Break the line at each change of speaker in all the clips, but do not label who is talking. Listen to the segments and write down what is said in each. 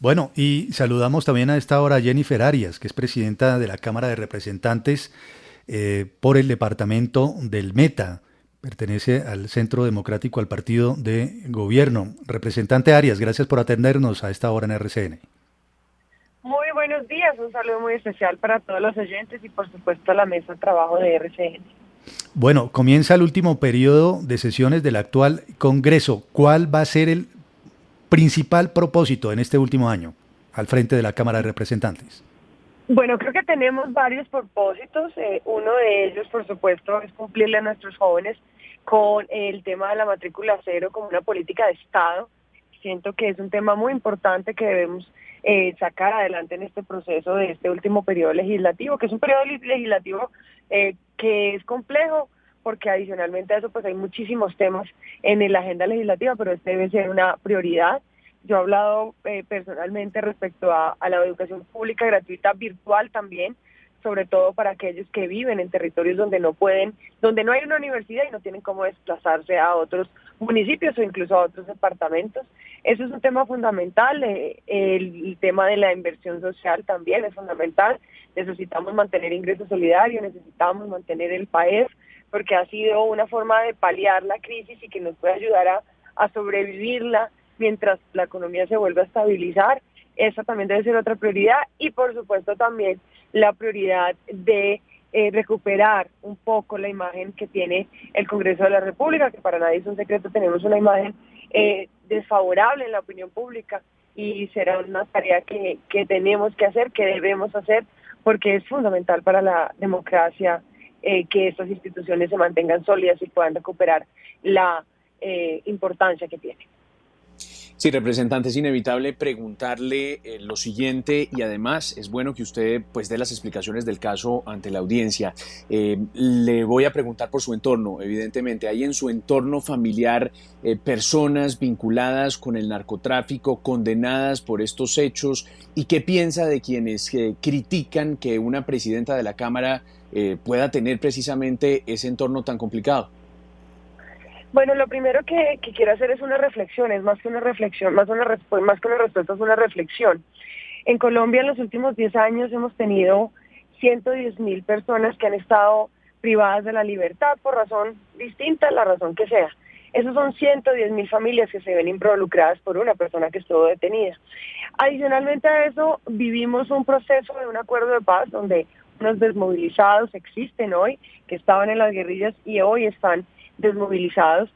Bueno, y saludamos también a esta hora a Jennifer Arias, que es presidenta de la Cámara de Representantes por el departamento del Meta. Pertenece al Centro Democrático, al partido de gobierno. Representante Arias, gracias por atendernos a esta hora en RCN.
Muy buenos días, un saludo muy especial para todos los oyentes y por supuesto a la mesa de trabajo de RCN.
Bueno, comienza el último periodo de sesiones del actual Congreso. ¿Cuál va a ser el principal propósito en este último año al frente de la Cámara de Representantes?
Bueno, creo que tenemos varios propósitos. Uno de ellos, por supuesto, es cumplirle a nuestros jóvenes con el tema de la matrícula cero como una política de Estado. Siento que es un tema muy importante que debemos sacar adelante en este proceso de este último periodo legislativo, que es un periodo legislativo que es complejo, porque adicionalmente a eso pues hay muchísimos temas en la agenda legislativa, pero este debe ser una prioridad. Yo he hablado personalmente respecto a la educación pública gratuita virtual también, sobre todo para aquellos que viven en territorios donde no pueden, donde no hay una universidad y no tienen cómo desplazarse a otros municipios o incluso a otros departamentos. Eso es un tema fundamental. El tema de la inversión social también es fundamental. Necesitamos mantener ingresos solidarios, necesitamos mantener el PAES, porque ha sido una forma de paliar la crisis y que nos puede ayudar a sobrevivirla mientras la economía se vuelve a estabilizar. Esa también debe ser otra prioridad y por supuesto también la prioridad de recuperar un poco la imagen que tiene el Congreso de la República, que para nadie es un secreto, tenemos una imagen desfavorable en la opinión pública y será una tarea que tenemos que hacer, que debemos hacer, porque es fundamental para la democracia que estas instituciones se mantengan sólidas y puedan recuperar la importancia que tienen.
Sí, representante, es inevitable preguntarle lo siguiente y además es bueno que usted pues dé las explicaciones del caso ante la audiencia. Le voy a preguntar por su entorno, evidentemente. ¿Hay en su entorno familiar personas vinculadas con el narcotráfico, condenadas por estos hechos? ¿Y qué piensa de quienes critican que una presidenta de la Cámara pueda tener precisamente ese entorno tan complicado?
Bueno, lo primero que quiero hacer es una reflexión, es más que una reflexión, más que una respuesta, es una reflexión. En Colombia en los últimos 10 años hemos tenido 110.000 personas que han estado privadas de la libertad por razón distinta, la razón que sea. Esos son 110.000 familias que se ven involucradas por una persona que estuvo detenida. Adicionalmente a eso, vivimos un proceso de un acuerdo de paz donde unos desmovilizados existen hoy, que estaban en las guerrillas y hoy están desmovilizados,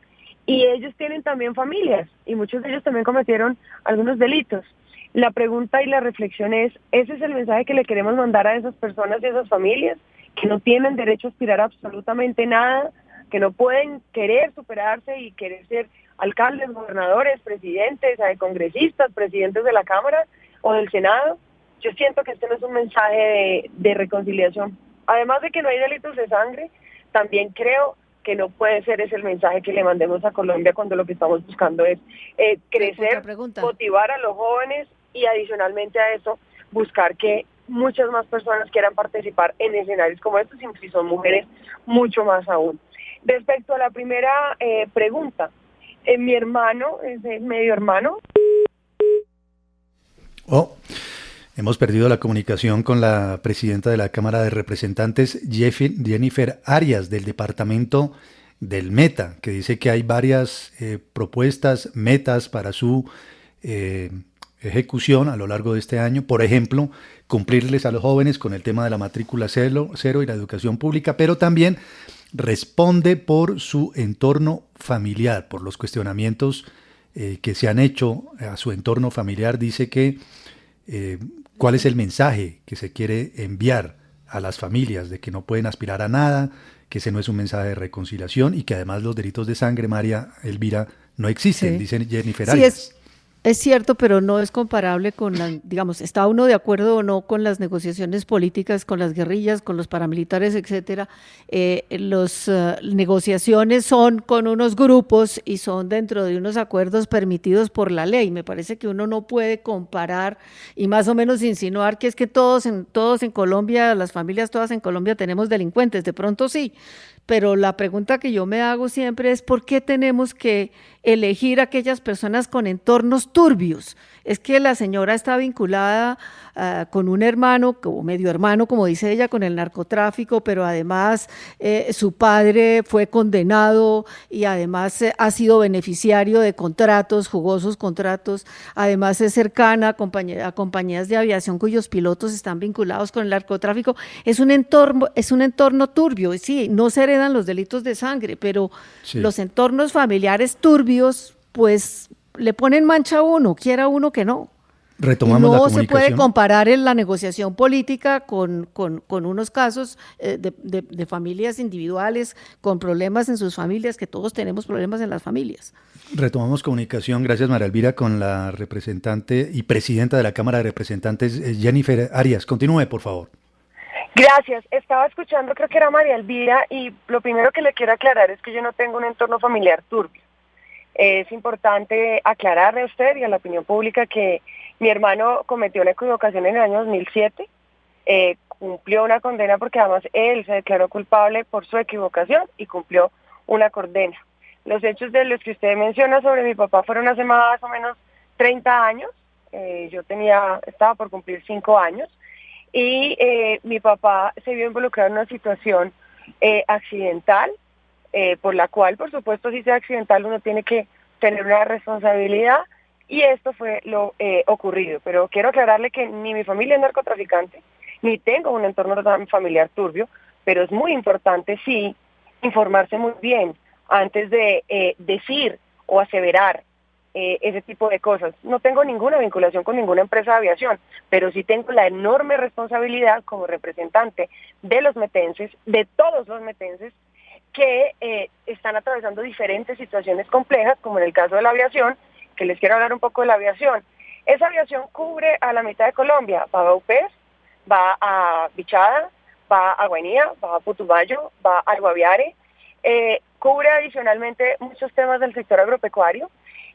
y ellos tienen también familias y muchos de ellos también cometieron algunos delitos. La pregunta y la reflexión es, ¿ese es el mensaje que le queremos mandar a esas personas y a esas familias que no tienen derecho a aspirar a absolutamente nada, que no pueden querer superarse y querer ser alcaldes, gobernadores, presidentes, congresistas, presidentes de la Cámara o del Senado? Yo siento que este no es un mensaje de reconciliación. Además de que no hay delitos de sangre, también creo que no puede ser ese el mensaje que le mandemos a Colombia cuando lo que estamos buscando es crecer, motivar a los jóvenes y adicionalmente a eso buscar que muchas más personas quieran participar en escenarios como estos y si son mujeres mucho más aún. Respecto a la primera pregunta, mi hermano es medio hermano.
Hemos perdido la comunicación con la presidenta de la Cámara de Representantes, Jennifer Arias, del departamento del Meta, que dice que hay varias propuestas, metas para su ejecución a lo largo de este año. Por ejemplo, cumplirles a los jóvenes con el tema de la matrícula cero y la educación pública, pero también responde por su entorno familiar, por los cuestionamientos que se han hecho a su entorno familiar. Dice que ¿cuál es el mensaje que se quiere enviar a las familias de que no pueden aspirar a nada, que ese no es un mensaje de reconciliación y que además los delitos de sangre, María Elvira, no existen, sí, dice Jennifer Arias?
Sí, es cierto, pero no es comparable con, digamos, ¿está uno de acuerdo o no con las negociaciones políticas, con las guerrillas, con los paramilitares, etcétera? Las negociaciones son con unos grupos y son dentro de unos acuerdos permitidos por la ley. Me parece que uno no puede comparar y más o menos insinuar que es que todos en Colombia, las familias todas en Colombia tenemos delincuentes. De pronto sí, pero la pregunta que yo me hago siempre es ¿por qué tenemos que elegir a aquellas personas con entornos turbios. Es que la señora está vinculada con un hermano, o medio hermano, como dice ella, con el narcotráfico, pero además su padre fue condenado y además ha sido beneficiario de contratos, jugosos contratos. Además es cercana a compañías de aviación cuyos pilotos están vinculados con el narcotráfico. Es un entorno turbio. Y sí, no se heredan los delitos de sangre, pero
Sí.
los entornos familiares turbios, pues le ponen mancha a uno, quiera uno que no. Y
Retomamos la
no se puede
comunicación.
comparar en la negociación política con unos casos de familias individuales con problemas en sus familias, que todos tenemos problemas en las familias.
Retomamos comunicación, gracias María Elvira, con la representante y presidenta de la Cámara de Representantes, Jennifer Arias. Continúe, por favor.
Gracias. Estaba escuchando, creo que era María Elvira, y lo primero que le quiero aclarar es que yo no tengo un entorno familiar turbio. Es importante aclararle a usted y a la opinión pública que mi hermano cometió una equivocación en el año 2007, cumplió una condena porque además él se declaró culpable por su equivocación y cumplió una condena. Los hechos de los que usted menciona sobre mi papá fueron hace más o menos 30 años, yo estaba por cumplir 5 años, y mi papá se vio involucrado en una situación accidental, por la cual, por supuesto, si sea accidental, uno tiene que tener una responsabilidad, y esto fue lo ocurrido. Pero quiero aclararle que ni mi familia es narcotraficante, ni tengo un entorno familiar turbio, pero es muy importante, sí, informarse muy bien antes de decir o aseverar ese tipo de cosas. No tengo ninguna vinculación con ninguna empresa de aviación, pero sí tengo la enorme responsabilidad como representante de los metenses, de todos los metenses, que están atravesando diferentes situaciones complejas, como en el caso de la aviación, que les quiero hablar un poco de la aviación. Esa aviación cubre a la mitad de Colombia, va a Upés, va a Bichada, va a Guainía, va a Putumayo, va al Guaviare, cubre adicionalmente muchos temas del sector agropecuario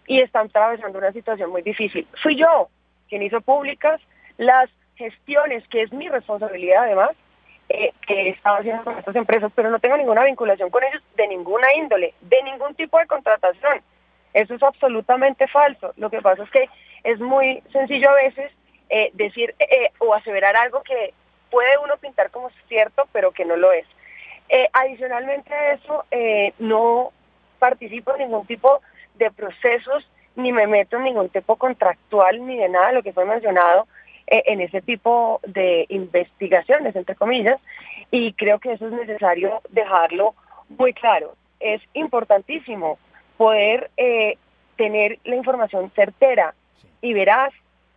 y están atravesando una situación muy difícil. Fui yo quien hizo públicas las gestiones, que es mi responsabilidad además, que estaba haciendo con estas empresas, pero no tengo ninguna vinculación con ellos de ninguna índole, de ningún tipo de contratación. Eso es absolutamente falso. Lo que pasa es que es muy sencillo a veces decir o aseverar algo que puede uno pintar como cierto, pero que no lo es. Adicionalmente a eso, no participo en ningún tipo de procesos, ni me meto en ningún tipo contractual, ni de nada de lo que fue mencionado en ese tipo de investigaciones, entre comillas, y creo que eso es necesario dejarlo muy claro. Es importantísimo poder tener la información certera y veraz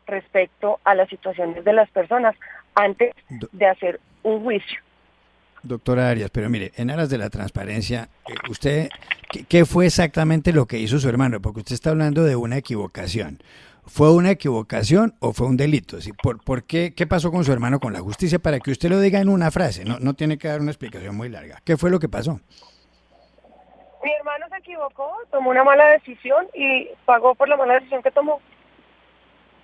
respecto a las situaciones de las personas antes de hacer un juicio.
Doctora Arias, pero mire, en aras de la transparencia, usted, ¿qué fue exactamente lo que hizo su hermano? Porque usted está hablando de una equivocación. ¿Fue una equivocación o fue un delito? ¿Por qué pasó con su hermano con la justicia? Para que usted lo diga en una frase, no tiene que dar una explicación muy larga. ¿Qué fue lo que pasó?
Mi hermano se equivocó, tomó una mala decisión y pagó por la mala decisión que tomó.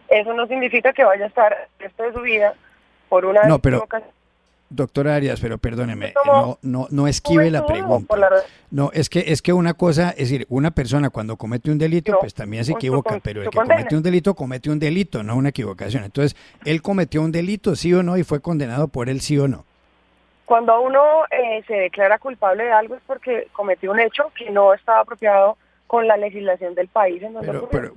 Eso no significa que vaya a estar el resto de su vida por una equivocación.
Doctora Arias, pero perdóneme, no esquive la pregunta. No, es que una cosa, es decir, una persona cuando comete un delito, pues también se equivoca, pero el que comete un delito, no una equivocación. Entonces, ¿él cometió un delito, sí o no, y fue condenado por él, sí o no?
Cuando uno se declara culpable de algo es porque cometió un hecho que no estaba apropiado con la legislación del país en donde
pero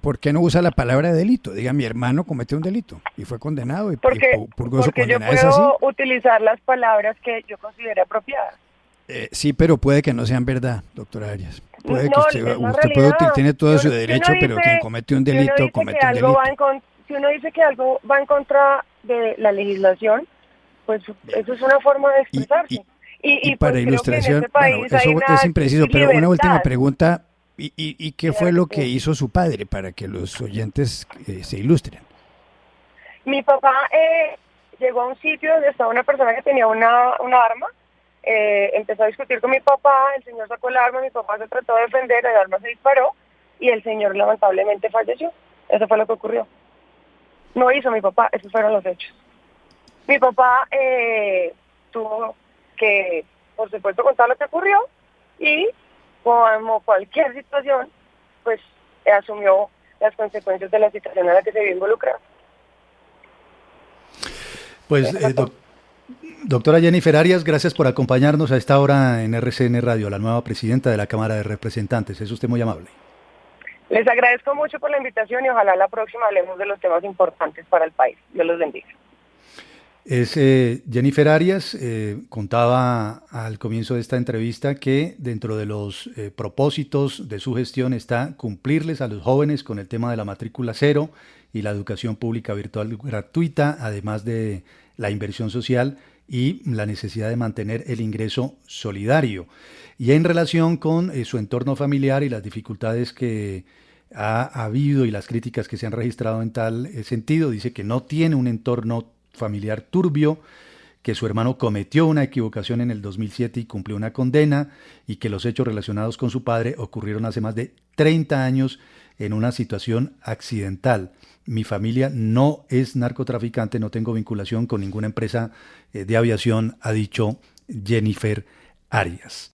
¿por qué no usa la palabra delito? Diga, mi hermano cometió un delito y fue condenado y purgó su condena.
Porque yo puedo utilizar las palabras que yo considere apropiadas.
Sí, pero puede que no sean verdad, doctora Arias. Puede
no,
que usted tiene todo su derecho, pero quien comete un delito, comete un delito.
Si uno dice que algo va en contra de la legislación, pues eso es una forma de expresarse. Y
para
pues
ilustración,
bueno,
eso es impreciso, pero una última pregunta, ¿y qué fue lo que hizo su padre para que los oyentes se ilustren?
Mi papá llegó a un sitio donde estaba una persona que tenía una arma, empezó a discutir con mi papá, el señor sacó el arma, mi papá se trató de defender, el arma se disparó y el señor lamentablemente falleció. Eso fue lo que ocurrió. No hizo mi papá, esos fueron los hechos. Mi papá tuvo que, por supuesto, contar lo que ocurrió y, como cualquier situación, pues asumió las consecuencias de la situación en la que se vio involucrado.
Pues, doctora Jennifer Arias, gracias por acompañarnos a esta hora en RCN Radio, la nueva presidenta de la Cámara de Representantes. Es usted muy amable.
Les agradezco mucho por la invitación y ojalá la próxima hablemos de los temas importantes para el país. Dios los bendiga.
Es Jennifer Arias, contaba al comienzo de esta entrevista que dentro de los propósitos de su gestión está cumplirles a los jóvenes con el tema de la matrícula cero y la educación pública virtual gratuita, además de la inversión social y la necesidad de mantener el ingreso solidario. Y en relación con su entorno familiar y las dificultades que ha habido y las críticas que se han registrado en tal sentido, dice que no tiene un entorno familiar turbio, que su hermano cometió una equivocación en el 2007 y cumplió una condena, y que los hechos relacionados con su padre ocurrieron hace más de 30 años en una situación accidental. Mi familia no es narcotraficante, no tengo vinculación con ninguna empresa de aviación, ha dicho Jennifer Arias.